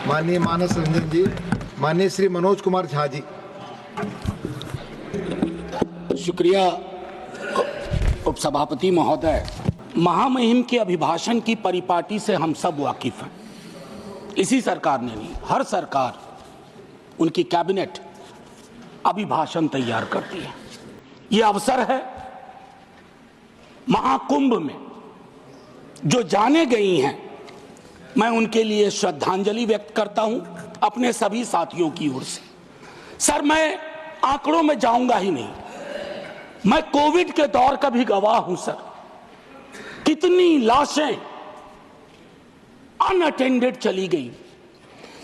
माननीय मानस रंजन जी, माननीय श्री मनोज कुमार झा जी। शुक्रिया उपसभापति महोदय। महामहिम के अभिभाषण की परिपाटी से हम सब वाकिफ हैं। इसी सरकार ने नहीं, हर सरकार, उनकी कैबिनेट अभिभाषण तैयार करती है। ये अवसर है महाकुंभ में जो जाने गई हैं, मैं उनके लिए श्रद्धांजलि व्यक्त करता हूं अपने सभी साथियों की ओर से। सर, मैं आंकड़ों में जाऊंगा ही नहीं, मैं कोविड के दौर का भी गवाह हूं सर। कितनी लाशें अनअटेंडेड चली गई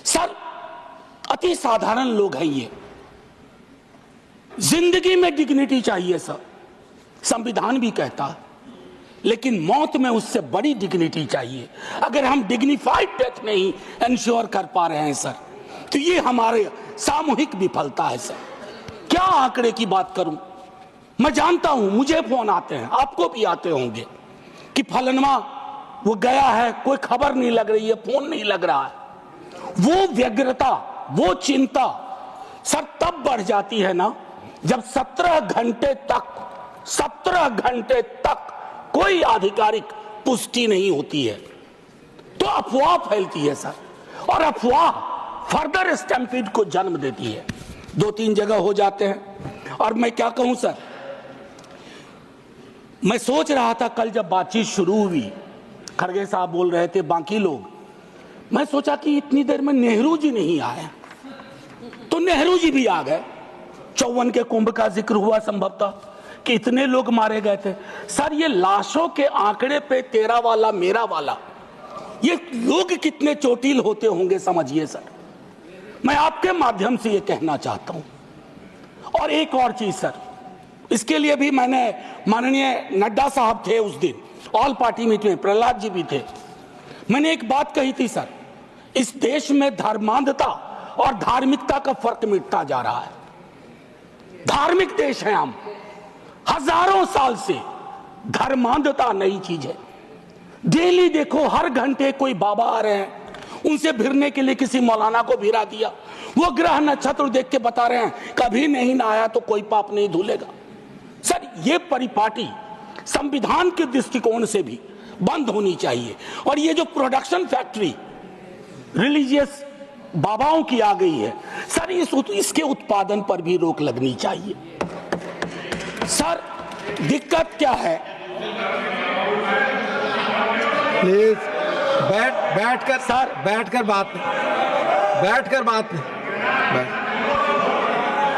सर। अति साधारण लोग हैं ये। जिंदगी में डिग्निटी चाहिए सर, संविधान भी कहता है, लेकिन मौत में उससे बड़ी डिग्निटी चाहिए। अगर हम डिग्निफाइड डेथ नहीं इंश्योर कर पा रहे हैं सर, तो ये हमारे सामूहिक विफलता है सर। क्या आंकड़े की बात करूं? मैं जानता हूं मुझे फोन आते हैं, आपको भी आते होंगे कि फलनवा वो गया है, कोई खबर नहीं लग रही है, फोन नहीं लग रहा है। वो व्यग्रता, वो चिंता सर तब बढ़ जाती है ना जब 17 घंटे तक कोई आधिकारिक पुष्टि नहीं होती है, तो अफवाह फैलती है सर, और अफवाह फर्दर स्टैम्पीड को जन्म देती है। 2-3 जगह हो जाते हैं। और मैं क्या कहूं सर, मैं सोच रहा था कल जब बातचीत शुरू हुई, खड़गे साहब बोल रहे थे, बाकी लोग, मैं सोचा कि इतनी देर में नेहरू जी नहीं आए, तो नेहरू जी भी आ गए। 54 के कुंभ का जिक्र हुआ संभवतः कि इतने लोग मारे गए थे सर। ये लाशों के आंकड़े पे तेरा वाला मेरा वाला, ये लोग कितने चोटिल होते होंगे समझिए सर। मैं आपके माध्यम से ये कहना चाहता हूं। और एक और चीज सर, इसके लिए भी मैंने, माननीय नड्डा साहब थे उस दिन ऑल पार्टी मीटिंग में, प्रहलाद जी भी थे, मैंने एक बात कही थी सर, इस देश में धर्मांधता और धार्मिकता का फर्क मिटता जा रहा है। धार्मिक देश है हम, हजारों साल से धर्मांधता नई चीज है। डेली देखो, हर घंटे कोई बाबा आ रहे हैं, उनसे भिड़ने के लिए किसी मौलाना को भिड़ा दिया, वो ग्रह नक्षत्र देख के बता रहे हैं कभी नहीं नहाया तो कोई पाप नहीं धुलेगा। सर, ये परिपाटी संविधान के दृष्टिकोण से भी बंद होनी चाहिए। और ये जो प्रोडक्शन फैक्ट्री रिलीजियस बाबाओं की आ गई है सर, इसके उत्पादन पर भी रोक लगनी चाहिए। सर, दिक्कत क्या है? प्लीज बैठकर सर, बैठकर बात नहीं,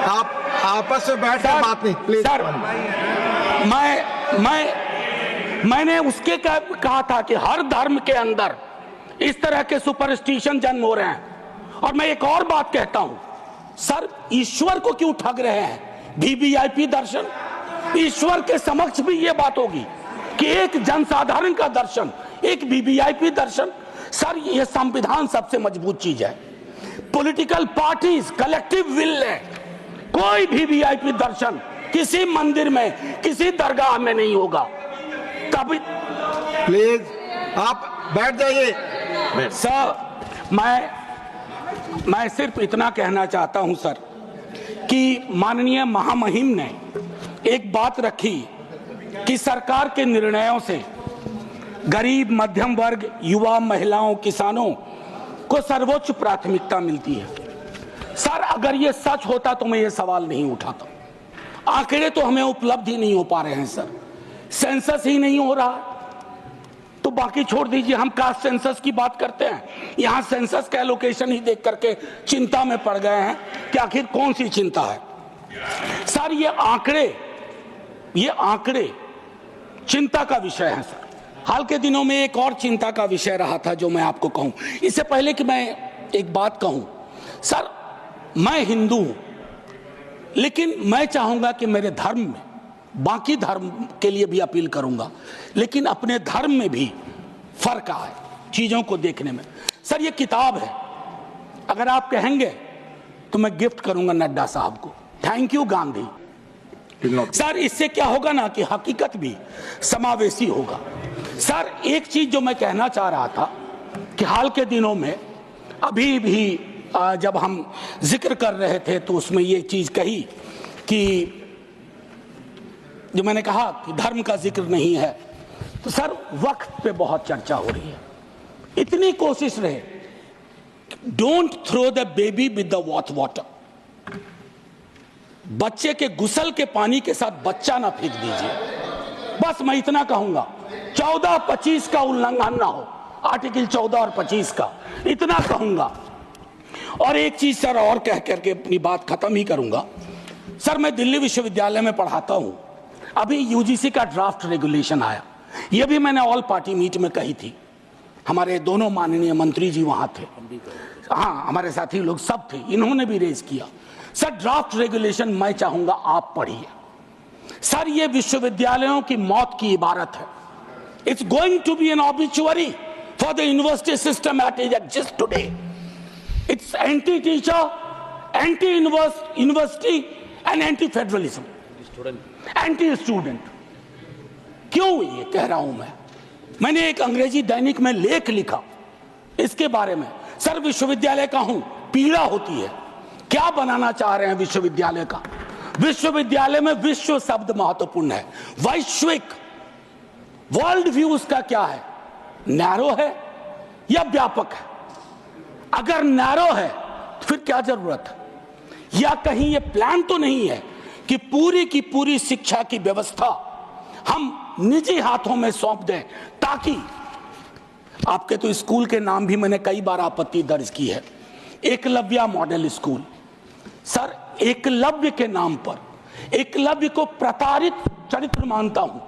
आप आपस में बैठकर बात नहीं प्लीज सर। मैंने उसके कहा था कि हर धर्म के अंदर इस तरह के सुपरस्टिशन जन्म हो रहे हैं। और मैं एक और बात कहता हूं सर, ईश्वर को क्यों ठग रहे हैं? वीवीआईपी दर्शन, ईश्वर के समक्ष भी ये बात होगी कि एक जनसाधारण का दर्शन, एक वीवीआईपी दर्शन। सर, ये संविधान सबसे मजबूत चीज है। पॉलिटिकल पार्टीज कलेक्टिव विल है, कोई भी वीवीआईपी दर्शन किसी मंदिर में, किसी दरगाह में नहीं होगा। कभी प्लीज आप बैठ जाइए सर। मैं सिर्फ इतना कहना चाहता हूं सर कि माननीय महामहिम ने एक बात रखी कि सरकार के निर्णयों से गरीब, मध्यम वर्ग, युवा, महिलाओं, किसानों को सर्वोच्च प्राथमिकता मिलती है। सर, अगर ये सच होता तो मैं ये सवाल नहीं उठाता। आंकड़े तो हमें उपलब्ध ही नहीं हो पा रहे हैं सर, सेंसस ही नहीं हो रहा, तो बाकी छोड़ दीजिए। हम कास्ट सेंसस की बात करते हैं, यहां सेंसस का एलोकेशन ही देख करके चिंता में पड़ गए हैं कि आखिर कौन सी चिंता है। सर, ये आंकड़े चिंता का विषय है सर। हाल के दिनों में एक और चिंता का विषय रहा था जो मैं आपको कहूं। इससे पहले कि मैं एक बात कहूं सर, मैं हिंदू हूं, लेकिन मैं चाहूंगा कि मेरे धर्म में, बाकी धर्म के लिए भी अपील करूंगा, लेकिन अपने धर्म में भी फर्क आए चीजों को देखने में। सर, ये किताब है, अगर आप कहेंगे तो मैं गिफ्ट करूंगा नड्डा साहब को। Thank you Gandhi. सर, इससे क्या होगा ना कि हकीकत भी समावेशी होगा। सर, एक चीज जो मैं कहना चाह रहा था कि हाल के दिनों में अभी भी जब हम जिक्र कर रहे थे तो उसमें ये चीज कही कि जो मैंने कहा कि धर्म का जिक्र नहीं है, तो सर वक्त पे बहुत चर्चा हो रही है। इतनी कोशिश रहे, don't throw the baby with the bath water, बच्चे के गुसल के पानी के साथ बच्चा ना फेंक दीजिए। बस मैं इतना कहूंगा, 14-25 का उल्लंघन ना हो, आर्टिकल 14 और 25 का, इतना कहूंगा। और एक चीज सर और कह करके अपनी बात खत्म ही करूंगा। सर मैं दिल्ली विश्वविद्यालय में पढ़ाता हूं, अभी यूजीसी का ड्राफ्ट रेगुलेशन आया, यह भी मैंने ऑल पार्टी मीट में कही थी, हमारे दोनों माननीय मंत्री जी वहां थे, हाँ हमारे साथी लोग सब थे, इन्होंने भी रेज किया। सर ड्राफ्ट रेगुलेशन मैं चाहूंगा आप पढ़िए। सर ये विश्वविद्यालयों की मौत की इबारत है। It's going to be an obituary for the university system at it exist today. It's anti teacher, anti university and anti federalism, anti student. क्यों ये कह रहा हूं मैंने एक अंग्रेजी दैनिक में लेख लिखा इसके बारे में। सर विश्वविद्यालय का हूं, पीड़ा होती है। क्या बनाना चाह रहे हैं विश्वविद्यालय का? विश्वविद्यालय में विश्व शब्द महत्वपूर्ण है, वैश्विक, वर्ल्ड व्यू उसका क्या है, नैरो है या व्यापक है? अगर नैरो है तो फिर क्या जरूरत है? या कहीं ये प्लान तो नहीं है कि पूरी की पूरी शिक्षा की व्यवस्था हम निजी हाथों में सौंप दें, ताकि आपके तो स्कूल के नाम भी मैंने कई बार आपत्ति दर्ज की है, Eklavya model school. Sir Eklavya के नाम पर, एकलव्य को प्रताड़ित चरित्र मानता हूं,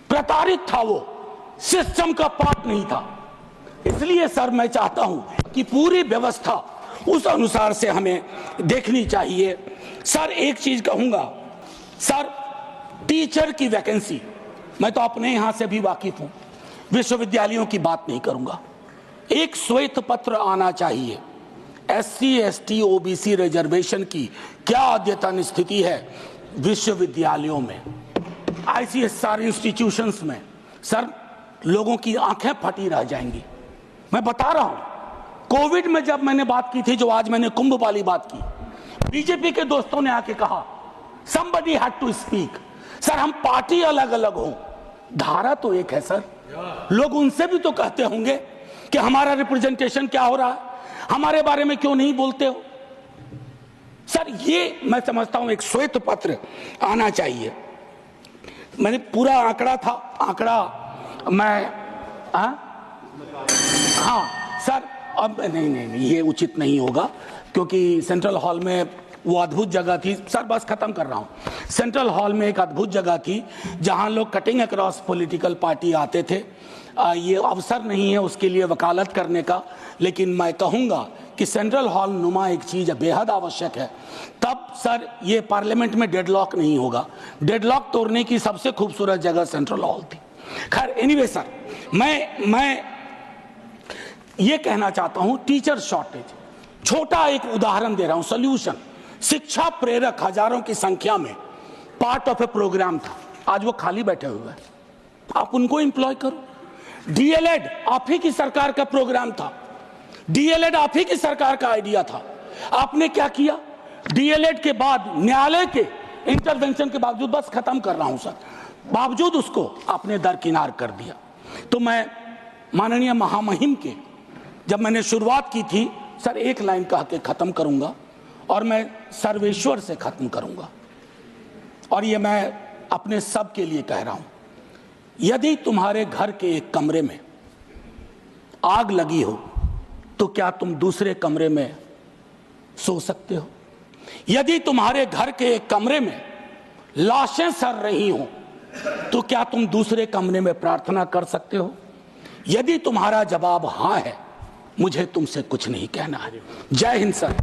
प्रताड़ित था वो, सिस्टम का पार्ट नहीं था। इसलिए सर मैं चाहता हूं कि पूरी व्यवस्था उस अनुसार से हमें देखनी चाहिए। सर एक चीज कहूंगा, सर टीचर की वैकेंसी, मैं तो अपने यहां से भी वाकिफ हूं, विश्वविद्यालयों की बात नहीं करूंगा। एक श्वेत पत्र आना चाहिए, एससी एसटी ओबीसी रिजर्वेशन की क्या अद्यतन स्थिति है विश्वविद्यालयों में, आईसीएसआर इंस्टीट्यूशंस में। सर लोगों की आंखें फटी रह जाएंगी। मैं बता रहा हूं, कोविड में जब मैंने बात की थी, जो आज मैंने कुंभ वाली बात की, बीजेपी के दोस्तों ने आके कहा somebody had to speak। Sir हम पार्टी अलग अलग हो, धारा तो एक है सर। लोग उनसे भी तो कहते होंगे कि हमारा रिप्रेजेंटेशन क्या हो रहा है, हमारे बारे में क्यों नहीं बोलते हो? सर ये मैं समझता हूं एक श्वेत पत्र आना चाहिए। मैंने पूरा आंकड़ा था, आंकड़ा मैं हाँ सर अब नहीं ये उचित नहीं होगा, क्योंकि सेंट्रल हॉल में वो अद्भुत जगह थी। सर बस खत्म कर रहा हूं। सेंट्रल हॉल में एक अद्भुत जगह थी जहां लोग कटिंग अक्रॉस पॉलिटिकल पार्टी आते थे। ये अवसर नहीं है उसके लिए वकालत करने का, लेकिन मैं कहूंगा कि सेंट्रल हॉल नुमा एक चीज बेहद आवश्यक है। तब सर ये पार्लियामेंट में डेडलॉक नहीं होगा। डेडलॉक तोड़ने की सबसे खूबसूरत जगह सेंट्रल हॉल थी। खैर एनीवे सर मैं ये कहना चाहता हूं, टीचर शॉर्टेज, छोटा एक उदाहरण दे रहा हूं, सोल्यूशन। शिक्षा प्रेरक हजारों की संख्या में पार्ट ऑफ ए प्रोग्राम था, आज वो खाली बैठे हुए हैं, आप उनको एम्प्लॉय करो। डीएलएड आप ही की सरकार का प्रोग्राम था, डीएलएड आप ही की सरकार का आइडिया था। आपने क्या किया? डीएलएड के बाद न्यायालय के इंटरवेंशन के बावजूद, बस खत्म कर रहा हूं सर, बावजूद उसको आपने दरकिनार कर दिया। तो मैं माननीय महामहिम के, जब मैंने शुरुआत की थी सर, एक लाइन कह के खत्म करूंगा और मैं सर्वेश्वर से खत्म करूंगा, और ये मैं अपने सब के लिए कह रहा हूं। यदि तुम्हारे घर के एक कमरे में आग लगी हो तो क्या तुम दूसरे कमरे में सो सकते हो? यदि तुम्हारे घर के एक कमरे में लाशें सड़ रही हो तो क्या तुम दूसरे कमरे में प्रार्थना कर सकते हो? यदि तुम्हारा जवाब हां है, मुझे तुमसे कुछ नहीं कहना है। जय हिंद सर।